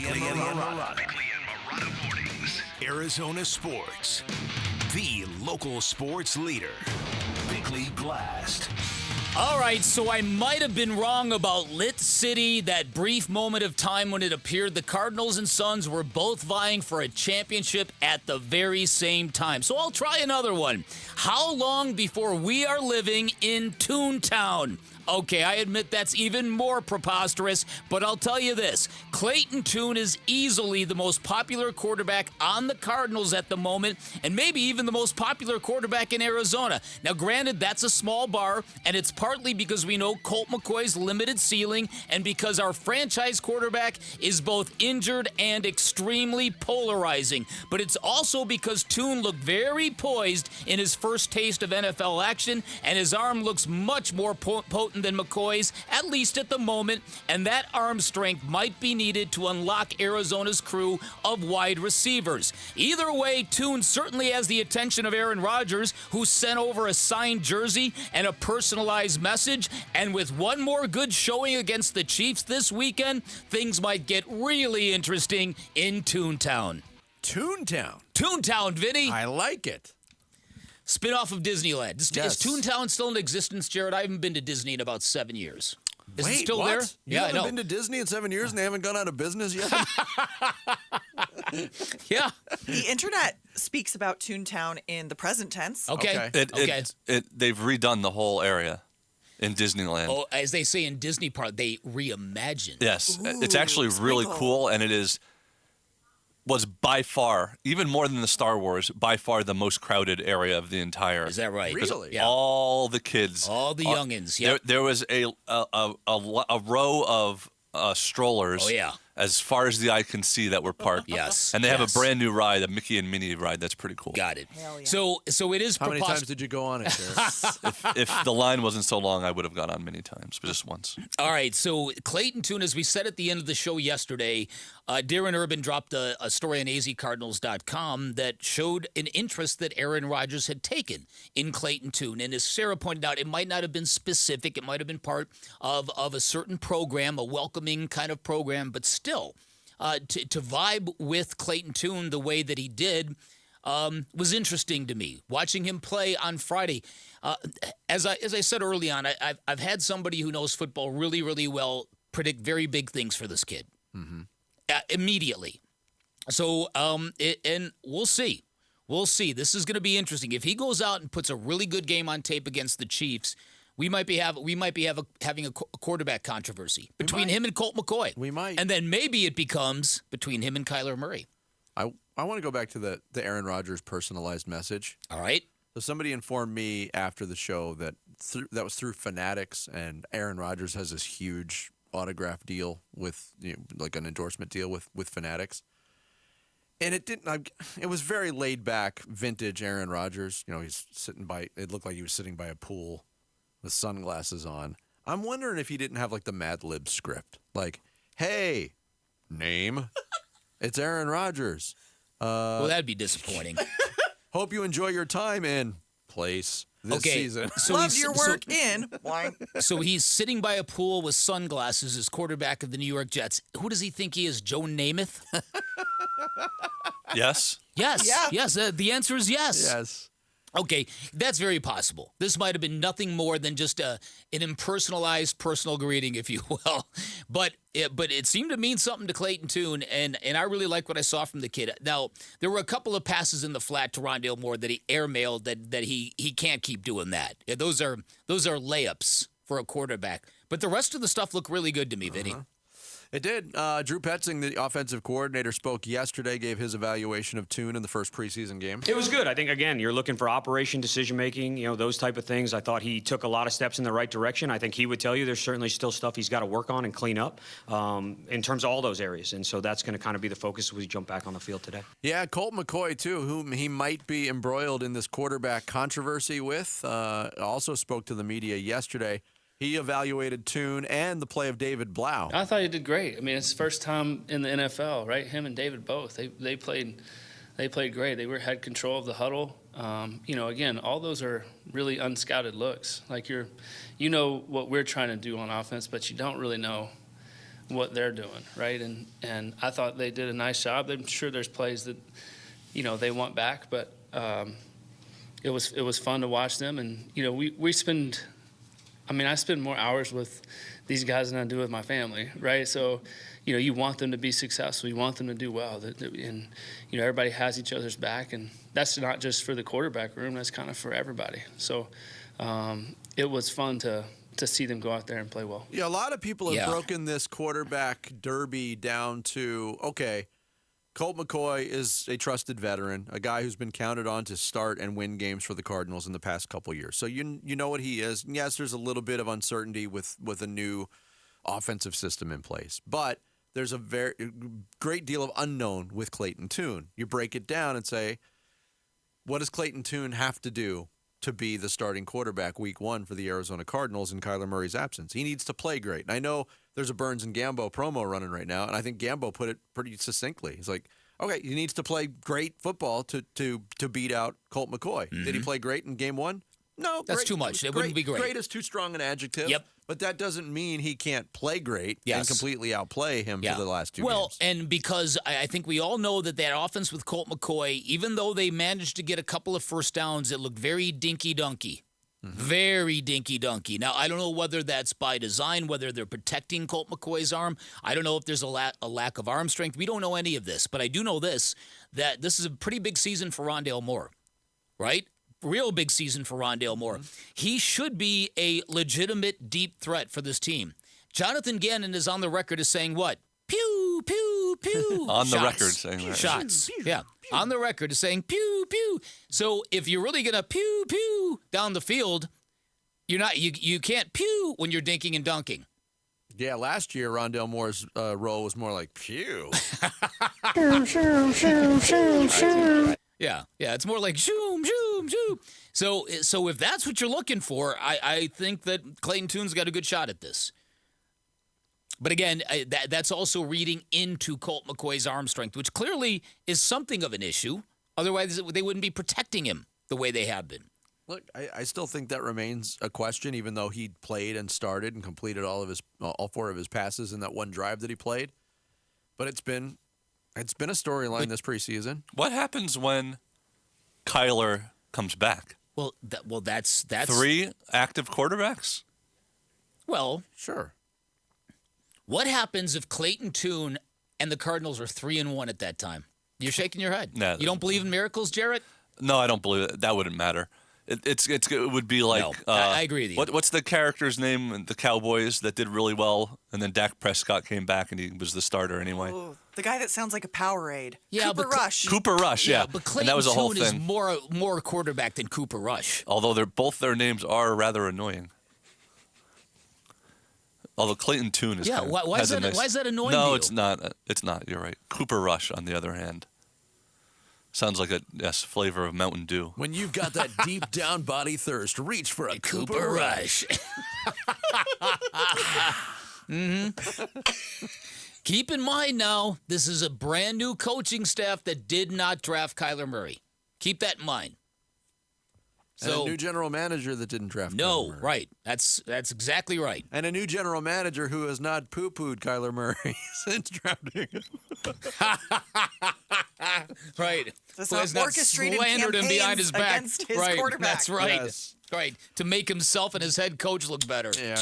Bickley and Marotta. Bickley and Marotta mornings. Arizona sports. The local sports leader. Bickley Blast. All right, so I might have been wrong about Lit City, that brief moment of time when it appeared the Cardinals and Suns were both vying for a championship at the very same time. So I'll try another one. How long before we are living in Toontown? Okay, I admit that's even more preposterous, but I'll tell you this. Clayton Tune is easily the most popular quarterback on the Cardinals at the moment, and maybe even the most popular quarterback in Arizona. Now, granted, that's a small bar, and it's partly because we know Colt McCoy's limited ceiling, and because our franchise quarterback is both injured and extremely polarizing. But it's also because Tune looked very poised in his first taste of NFL action, and his arm looks much more potent than McCoy's, at least at the moment, and that arm strength might be needed to unlock Arizona's crew of wide receivers. Either way, Tune certainly has the attention of Aaron Rodgers, who sent over a signed jersey and a personalized message, and with one more good showing against the Chiefs this weekend, things might get really interesting in Toontown. Toontown, Vinny. I like it. Spin-off of Disneyland. Yes. Is Toontown still in existence, Jared? I haven't been to Disney in about 7 years. Is it still what? there? You haven't been to Disney in 7 years and they haven't gone out of business yet? Yeah. The internet speaks about Toontown in the present tense. Okay. They've redone the whole area in Disneyland. Oh, as they say in Disney Park, they reimagined. Yes. It's Ooh, actually really sprinkle. cool, and was by far, even more than the Star Wars, by far the most crowded area of the entire. Is that right? Really? Yeah. All the kids. All the youngins, yeah. There was a row of strollers. Oh, yeah. As far as the eye can see that were parked. Yes. And they have a yes. brand new ride, a Mickey and Minnie ride. That's pretty cool. Got it. Hell yeah. So it is How many times did you go on it, Jared? If the line wasn't so long, I would have gone on many times, but just once. All right, so Clayton Tune, as we said at the end of the show yesterday, Darren Urban dropped a story on azcardinals.com that showed an interest that Aaron Rodgers had taken in Clayton Tune. And as Sarah pointed out, it might not have been specific. It might have been part of a certain program, a welcoming kind of program, but still, to vibe with Clayton Tune the way that he did was interesting to me. Watching him play on Friday, as I said early on, I've had somebody who knows football really, really well predict very big things for this kid immediately. So, and we'll see. We'll see. This is going to be interesting. If he goes out and puts a really good game on tape against the Chiefs, we might be having a quarterback controversy between him and Colt McCoy. We might. And then maybe it becomes between him and Kyler Murray. I want to go back to the Aaron Rodgers personalized message. All right. So somebody informed me after the show that that was through Fanatics, and Aaron Rodgers has this huge autograph deal with, like an endorsement deal with Fanatics. And it was very laid back, vintage Aaron Rodgers. He's sitting by, it looked like he was sitting by a pool with sunglasses on. I'm wondering if he didn't have like the Mad Lib script. Like, hey, name, it's Aaron Rodgers. Well, that'd be disappointing. Hope you enjoy your time in place this season. So Loved your work in. Wine. So he's sitting by a pool with sunglasses as quarterback of the New York Jets. Who does he think he is, Joe Namath? Yes? Yes. Yeah. Yes. The answer is yes. Yes. Okay, that's very possible. This might have been nothing more than just an impersonalized personal greeting, if you will. But it seemed to mean something to Clayton Tune, and I really like what I saw from the kid. Now, there were a couple of passes in the flat to Rondale Moore that he airmailed that he can't keep doing that. Yeah, those are layups for a quarterback. But the rest of the stuff looked really good to me, Vinny. It did. Drew Petzing, the offensive coordinator, spoke yesterday, gave his evaluation of Tune in the first preseason game. It was good. I think, again, you're looking for operation, decision-making, those type of things. I thought he took a lot of steps in the right direction. I think he would tell you there's certainly still stuff he's got to work on and clean up in terms of all those areas. And so that's going to kind of be the focus as we jump back on the field today. Yeah, Colt McCoy, too, whom he might be embroiled in this quarterback controversy with, also spoke to the media yesterday. He evaluated Tune and the play of David Blau. I thought he did great. I mean, it's his first time in the NFL, right? Him and David both. They played great. They had control of the huddle. Again, all those are really unscouted looks. Like what we're trying to do on offense, but you don't really know what they're doing, right? And I thought they did a nice job. I'm sure there's plays that, they want back, but it was fun to watch them. And, I spend more hours with these guys than I do with my family, right? So, you want them to be successful. You want them to do well. And, everybody has each other's back. And that's not just for the quarterback room. That's kind of for everybody. So it was fun to see them go out there and play well. Yeah, a lot of people have broken this quarterback derby down to, okay, Colt McCoy is a trusted veteran, a guy who's been counted on to start and win games for the Cardinals in the past couple of years. So you know what he is. And yes, there's a little bit of uncertainty with a new offensive system in place. But there's a very great deal of unknown with Clayton Tune. You break it down and say, what does Clayton Tune have to do to be the starting quarterback week 1 for the Arizona Cardinals in Kyler Murray's absence? He needs to play great. And I know there's a Burns and Gambo promo running right now, and I think Gambo put it pretty succinctly. He's like, okay, he needs to play great football to beat out Colt McCoy. Mm-hmm. Did he play great in game 1? No. That's too much. It wouldn't be great. Great is too strong an adjective. Yep. But that doesn't mean he can't play great and completely outplay him for the last 2 games. Well, and because I think we all know that offense with Colt McCoy, even though they managed to get a couple of first downs, it looked very dinky-dunky. Mm-hmm. Very dinky-dunky. Now, I don't know whether that's by design, whether they're protecting Colt McCoy's arm. I don't know if there's a lack of arm strength. We don't know any of this. But I do know that this is a pretty big season for Rondale Moore, right? Real big season for Rondale Moore. Mm-hmm. He should be a legitimate deep threat for this team. Jonathan Gannon is on the record as saying what? Pew, pew, pew. On the record saying that. Shots. Yeah. On the record is saying pew, pew. So if you're really going to pew, pew down the field, you can't pew when you're dinking and dunking. Yeah, last year Rondale Moore's role was more like pew. Yeah, it's more like shoom, shoom, shoom. So if that's what you're looking for, I think that Clayton Tune's got a good shot at this. But again, that's also reading into Colt McCoy's arm strength, which clearly is something of an issue. Otherwise, they wouldn't be protecting him the way they have been. Look, I still think that remains a question, even though he played and started and completed all 4 of his passes in that one drive that he played. But it's been a storyline this preseason. What happens when Kyler comes back? Well, that's 3 active quarterbacks? Well, sure. What happens if Clayton Tune and the Cardinals are 3-1 at that time? You're shaking your head. No, you don't believe in miracles, Jarrett? No, I don't believe it. That wouldn't matter. It would be like no, I agree with you. What's the character's name in the Cowboys that did really well, and then Dak Prescott came back and he was the starter anyway? Oh, the guy that sounds like a Powerade. Yeah, Cooper Rush. Cooper Rush, yeah. But Clayton and that was a whole Tune is thing. more quarterback than Cooper Rush. Although both their names are rather annoying. Although Clayton Tune is why is that annoying? No, to you? it's not. It's not. You're right. Cooper Rush, on the other hand, sounds like a flavor of Mountain Dew. When you've got that deep down body thirst, reach for a Cooper Rush. Mm-hmm. Keep in mind now, this is a brand new coaching staff that did not draft Kyler Murray. Keep that in mind. And a new general manager that didn't draft Kyler Murray. Right. That's exactly right. And a new general manager who has not poo-pooed Kyler Murray since drafting him. Right. That's who has not not orchestrated slandered him behind his back. against his right. quarterback. That's right. Yes. Right. To make himself and his head coach look better. Yeah,